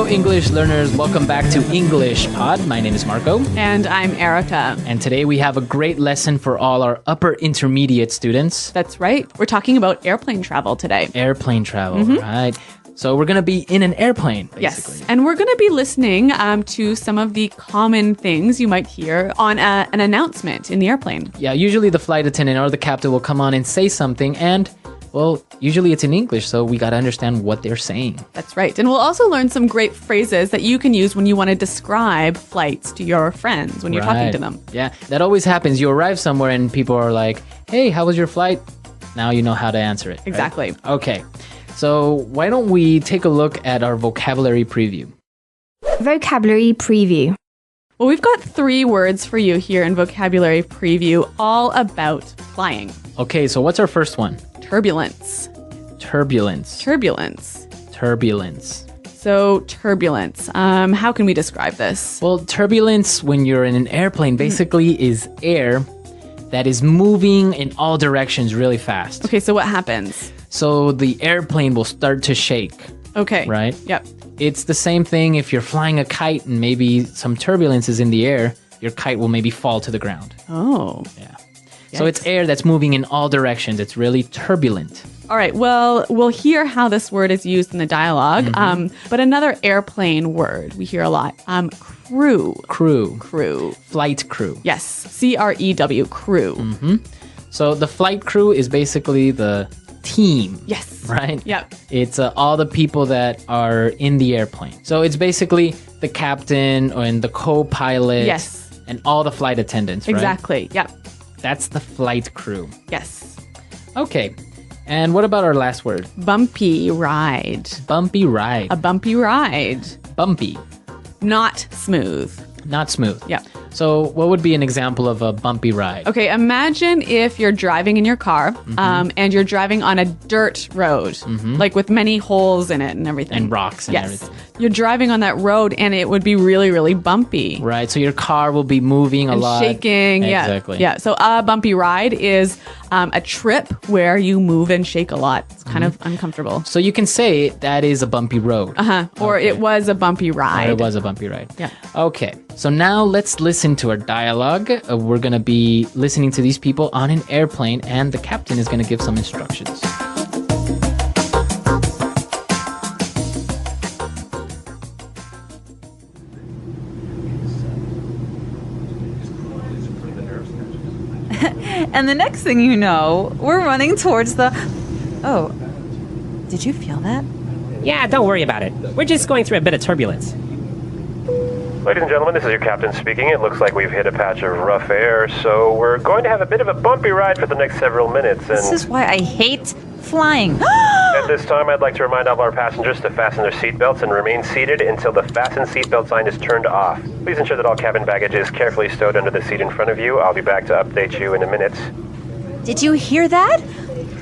English learners. Welcome back to English Pod. My name is Marco. And I'm Erica. And today we have a great lesson for all our upper intermediate students. That's right. We're talking about airplane travel today. Airplane travel, right? So we're going to be in an airplane, basically. Yes, and we're going to be listening to some of the common things you might hear on an announcement in the airplane. Yeah, usually the flight attendant or the captain will come on and say something, and, well, usually it's in English, so we got to understand what they're saying. That's right. And we'll also learn some great phrases that you can use when you want to describe flights to your friends when you're talking to them. Yeah, that always happens. You arrive somewhere and people are like, hey, how was your flight? Now you know how to answer it. Exactly. Right? Okay. So why don't we take a look at our vocabulary preview? Vocabulary preview. Well, we've got 3 words for you here in vocabulary preview, all about flying. Okay, so what's our first one? Turbulence. Turbulence. Turbulence. Turbulence. So turbulence. How can we describe this? Well, turbulence when you're in an airplane basically is air that is moving in all directions really fast. Okay, so what happens? So the airplane will start to shake. Okay. Right? Yep. It's the same thing if you're flying a kite and maybe some turbulence is in the air, your kite will maybe fall to the ground. Oh. Yeah. So it's air that's moving in all directions. It's really turbulent. All right. Well, we'll hear how this word is used in the dialogue. But another airplane word we hear a lot. Crew. Crew. Crew. Flight crew. Yes. C-R-E-W. Crew. So the flight crew is basically the team. Yes. Right? Yep. It's all the people that are in the airplane. So it's basically the captain and the co-pilot. Yes. And all the flight attendants, right? Exactly. Yep. That's the flight crew. Yes. Okay. And what about our last word? Bumpy ride. Bumpy ride. A bumpy ride. Bumpy. Not smooth. Not smooth. Yep. So what would be an example of a bumpy ride? Okay, imagine if you're driving in your car and you're driving on a dirt road, like with many holes in it and everything. And rocks and everything. You're driving on that road and it would be really, really bumpy. Right, so your car will be moving a lot. Shaking, Exactly. Yeah, so a bumpy ride is a trip where you move and shake a lot. It's kind of uncomfortable. So you can say that is a bumpy road. Or it was a bumpy ride. Or it was a bumpy ride. Yeah. Okay, so now let's listen to our dialogue. We're going to be listening to these people on an airplane, and the captain is going to give some instructions. And the next thing you know, we're running towards the... Oh, did you feel that? Yeah, don't worry about it. We're just going through a bit of turbulence. Ladies and gentlemen, this is your captain speaking. It looks like we've hit a patch of rough air, so we're going to have a bit of a bumpy ride for the next several minutes. And This is why I hate flying. at this time, I'd like to remind all of our passengers to fasten their seatbelts and remain seated until the fasten seatbelt sign is turned off. Please ensure that all cabin baggage is carefully stowed under the seat in front of you. I'll be back to update you in a minute. Did you hear that?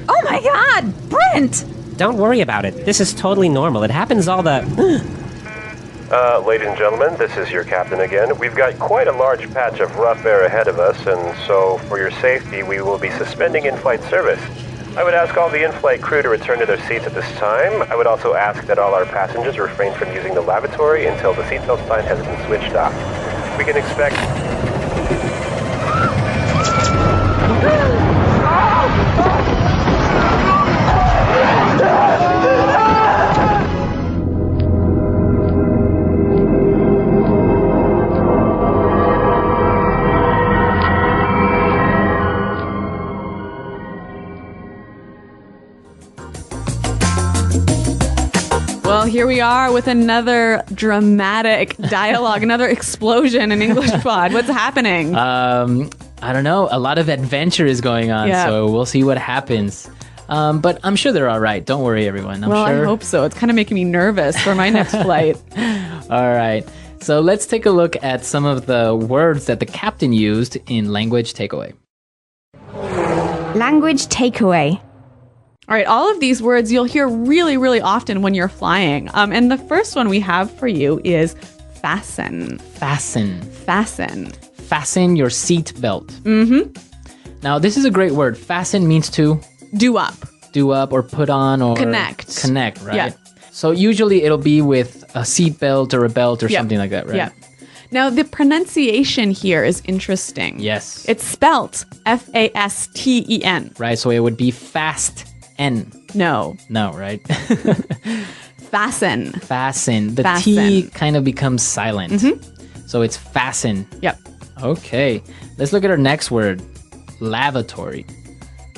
Oh my God, Brent! Don't worry about it. This is totally normal. It happens all the... Ladies and gentlemen, this is your captain again. We've got quite a large patch of rough air ahead of us, and so for your safety, we will be suspending in-flight service. I would ask all the in-flight crew to return to their seats at this time. I would also ask that all our passengers refrain from using the lavatory until the seatbelt sign has been switched off. We can expect... Well, here we are with another dramatic dialogue, another explosion in English Pod. What's happening? I don't know. A lot of adventure is going on, so we'll see what happens. But I'm sure they're all right. Don't worry, everyone. I'm sure. I hope so. It's kind of making me nervous for my next flight. All right. So let's take a look at some of the words that the captain used in Language Takeaway. Language takeaway. All right, all of these words you'll hear really, really often when you're flying. And the first one we have for you is fasten. Fasten. Fasten. Fasten your seat belt. Now, this is a great word. Fasten means to Do up. do up or put on or Connect. Connect, right? Yeah. So usually it'll be with a seatbelt or a belt or Yep. something like that, right? Yeah. Now, the pronunciation here is interesting. Yes. It's spelt Fasten. Right, so it would be fast N. No, No, right? fasten. Fasten. The T Fasten. kind of becomes silent. So it's fasten. Yep. Okay. Let's look at our next word. Lavatory.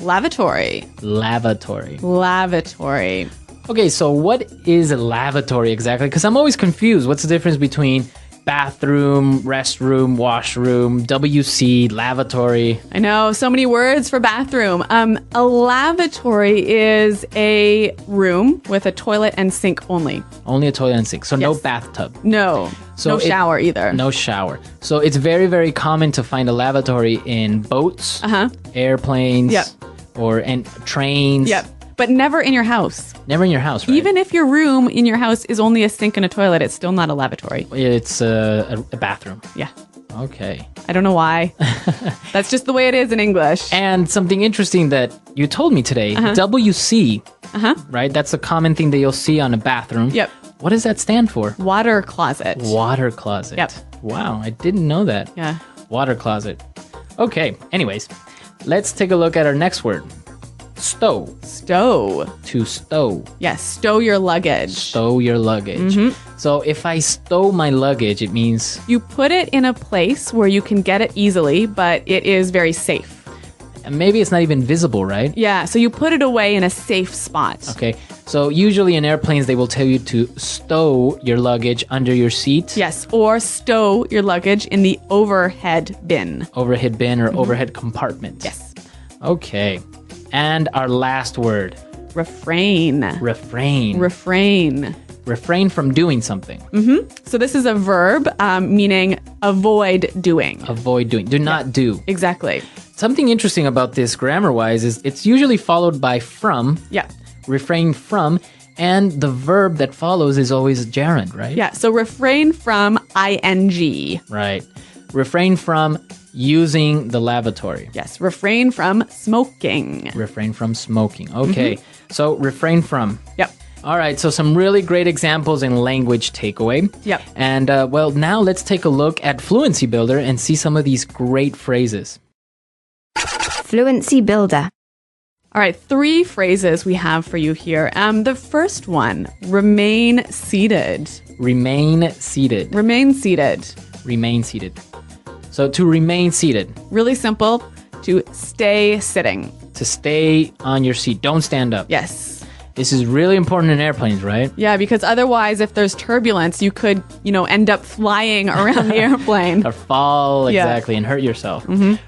Lavatory. Lavatory. Lavatory. Okay, so what is a lavatory exactly? Because I'm always confused. What's the difference between bathroom, restroom, washroom, WC, lavatory? I know, so many words for bathroom. A lavatory is a room with a toilet and sink only. Only a toilet and sink. So no Yes. bathtub. No. So no it- shower either. No shower. So it's very, very common to find a lavatory in boats, airplanes, Yep. and trains. Yep. But never in your house. Never in your house, right? Even if your room in your house is only a sink and a toilet, it's still not a lavatory. It's a bathroom. Yeah. Okay. I don't know why. That's just the way it is in English. And something interesting that you told me today, WC, right? That's a common thing that you'll see on a bathroom. Yep. What does that stand for? Water closet. Water closet. Yep. Wow, I didn't know that. Yeah. Water closet. Okay, anyways, let's take a look at our next word. Stow. Stow. To stow. Yes, stow your luggage. Stow your luggage. So if I stow my luggage, it means You put it in a place where you can get it easily, but it is very safe. maybe it's not even visible, right? Yeah, so you put it away in a safe spot. Okay, so usually in airplanes, they will tell you to stow your luggage under your seat. Yes, or stow your luggage in the overhead bin. Overhead bin or overhead compartment. Yes. Okay. And our last word, Refrain. refrain. Refrain. Refrain from doing something. So this is a verb meaning avoid doing. Avoid doing. Do not do. Exactly. Something interesting about this grammar-wise is it's usually followed by from, Yeah. refrain from, and the verb that follows is always gerund, right? Yeah, so refrain from ing. Right. Refrain from using the lavatory. Yes, refrain from smoking. Refrain from smoking. Okay. So refrain from. Yep. All right, so some really great examples in language takeaway. Yep. And well, now let's take a look at Fluency Builder and see some of these great phrases. Fluency builder. All right, 3 phrases we have for you here. The first one, remain seated. Remain seated. Remain seated. Remain seated. So to remain seated, Really simple, to stay sitting. to stay on your seat, don't stand up. Yes. This is really important in airplanes, right? Yeah, because otherwise, if there's turbulence, you could, end up flying around the airplane. Or fall, Yeah. exactly, and hurt yourself.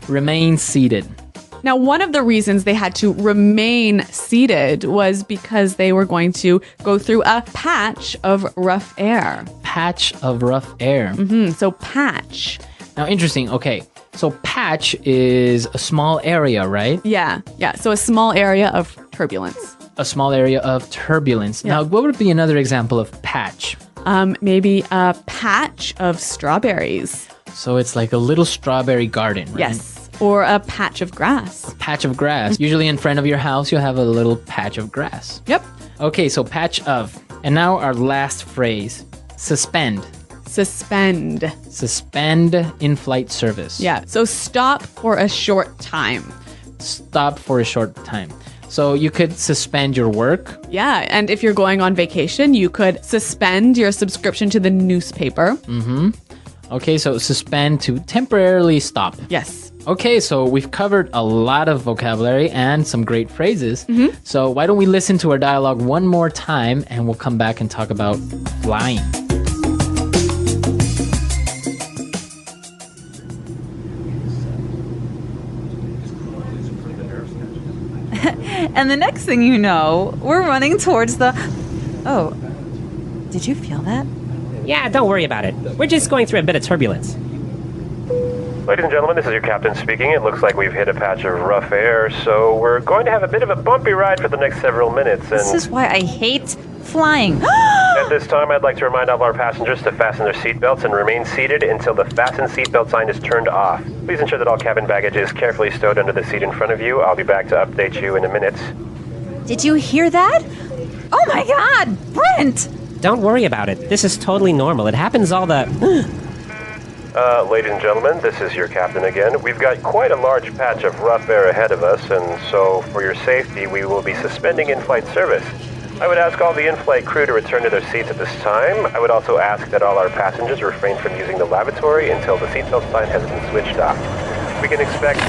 Remain seated. Now, one of the reasons they had to remain seated was because they were going to go through a patch of rough air. Patch of rough air. So patch. Now, interesting. Okay, so patch is a small area, right? Yeah. So a small area of turbulence. A small area of turbulence. Now, what would be another example of patch? Maybe a patch of strawberries. So it's like a little strawberry garden, right? Yes. Or a patch of grass. Patch of grass. Usually in front of your house, you'll have a little patch of grass. Yep. Okay, so patch of. And now our last phrase, suspend. Suspend. Suspend in-flight service. Yeah. So stop for a short time. Stop for a short time. So you could suspend your work. Yeah. And if you're going on vacation, you could suspend your subscription to the newspaper. Okay, so suspend to temporarily stop. Yes. Okay, so we've covered a lot of vocabulary and some great phrases. So why don't we listen to our dialogue one more time and we'll come back and talk about flying. And the next thing you know, we're running towards the... Oh, did you feel that? Yeah, don't worry about it. We're just going through a bit of turbulence. Ladies and gentlemen, this is your captain speaking. It looks like we've hit a patch of rough air, so we're going to have a bit of a bumpy ride for the next several minutes. And This is why I hate flying. at this time, I'd like to remind all of our passengers to fasten their seatbelts and remain seated until the fasten seatbelt sign is turned off. Please ensure that all cabin baggage is carefully stowed under the seat in front of you. I'll be back to update you in a minute. Did you hear that? Oh my God, Brent! Don't worry about it. This is totally normal. It happens all the... Ladies and gentlemen, this is your captain again. We've got quite a large patch of rough air ahead of us, and so for your safety, we will be suspending in-flight service. I would ask all the in-flight crew to return to their seats at this time. I would also ask that all our passengers refrain from using the lavatory until the seatbelt sign has been switched off. We can expect...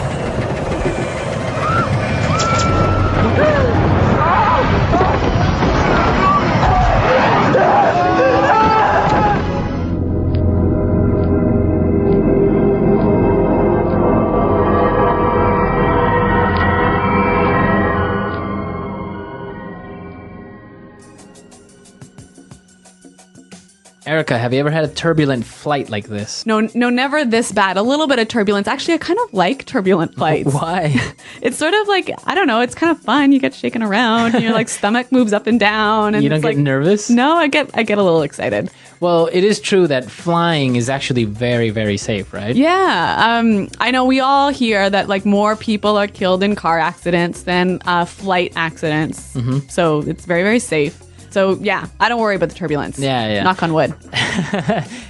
Erica, have you ever had a turbulent flight like this? No, never this bad. A little bit of turbulence. Actually, I kind of like turbulent flights. Why? It's sort of like, I don't know, it's kind of fun. You get shaken around and your like stomach moves up and down. And You don't it's get like, nervous? No, I get a little excited. Well, it is true that flying is actually very, very safe, right? Yeah. I know we all hear that like more people are killed in car accidents than flight accidents. Mm-hmm. So it's very, very safe. So yeah, I don't worry about the turbulence. Yeah. Knock on wood.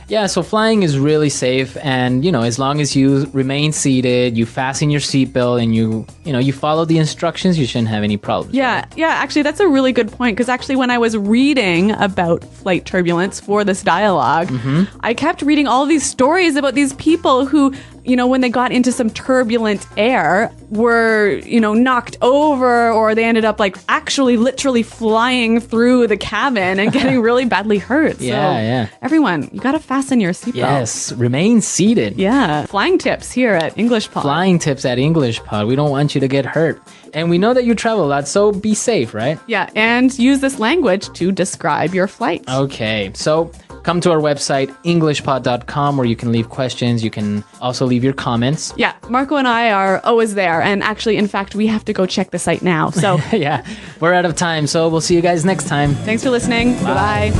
Yeah, so flying is really safe, and as long as you remain seated, you fasten your seatbelt, and you follow the instructions, you shouldn't have any problems. Yeah, right? yeah. Actually, that's a really good point because actually, when I was reading about flight turbulence for this dialogue, I kept reading all these stories about these people who, when they got into some turbulent air, were knocked over, or they ended up like actually literally flying through the cabin and getting really badly hurt. Yeah. Everyone, you gotta fasten your seatbelt. Yes, remain seated. Yeah. Flying tips here at English Pod. Flying tips at English Pod. We don't want you to get hurt. And we know that you travel a lot, so be safe, right? Yeah, and use this language to describe your flight. Okay, so come to our website, englishpod.com, where you can leave questions. You can also leave your comments. Yeah, Marco and I are always there. And actually, in fact, we have to go check the site now. So Yeah, we're out of time, so we'll see you guys next time. thanks for listening. Bye.